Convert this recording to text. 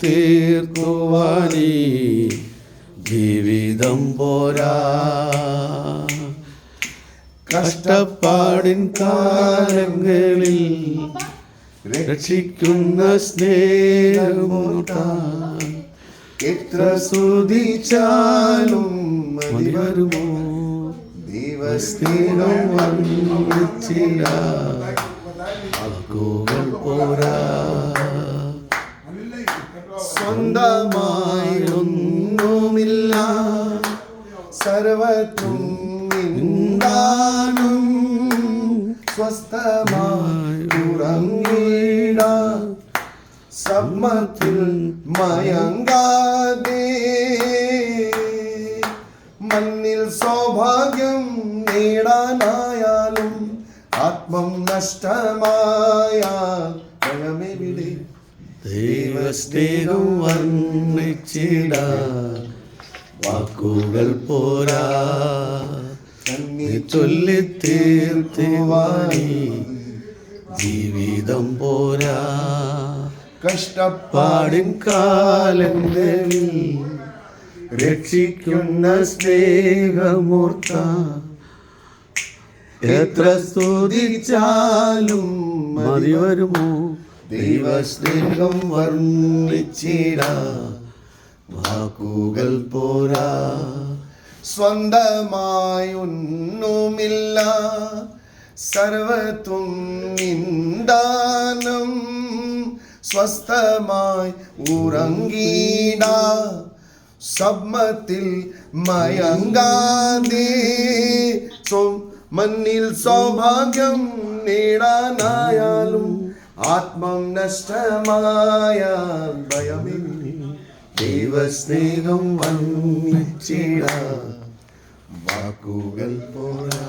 തീർക്കുവാനീ ജീവിതം പോരാ. കഷ്ടപ്പാടിൻ കാലങ്ങളിൽ രക്ഷിക്കുന്ന സ്നേഹമോർത്താൽ എത്ര സ്തുതിച്ചാലും മതി വരുമോ? ദൈവസ്നേഹം വർണ്ണിച്ചിടാൻ വാക്കുകൾ പോരാ. സ്വന്തമായി ഒന്നുമില്ല, സർവ്വത്തും നിന്ദാനം. സ്വസ്ഥമായി ഉറങ്ങിടാൻ സമ്മത്തിൽ മയങ്കാതെ. മണ്ണിൽ സൗഭാഗ്യം നേടാനായാലും ആത്മം നഷ്ടമായാൽ ഭയമെവിടെ? ദൈവസ്നേഹം വർണ്ണിച്ചിടാൻ വാക്കുകൾ പോരാ. ചൊല്ലി തീർത്തുവാനീ ജീവിതം പോരാ. കഷ്ടപ്പാടിൻ കാലങ്ങളിൽ രക്ഷിക്കുന്ന സ്നേഹമൂർത്ത എത്ര സ്തുതിച്ചാലും മതി വരുമോ? ദൈവസ്നേഹം വർണ്ണിച്ചിടാൻ വാക്കുകൾ പോരാ. സ്വന്തമായി ഒന്നുമില്ല, സർവ്വത്തും നിന്ദാനം. സ്വസ്ഥമായി ഉറങ്ങിടാ സമ്മത്തിൽ മയങ്കാതെ. മണ്ണിൽ സൗഭാഗ്യം നേടാനായാലും ആത്മം നഷ്ടമായ ഭയമില്ല. ദൈവസ്നേഹം വർണ്ണിച്ചിടാൻ വാക്കുകൾ പോരാ.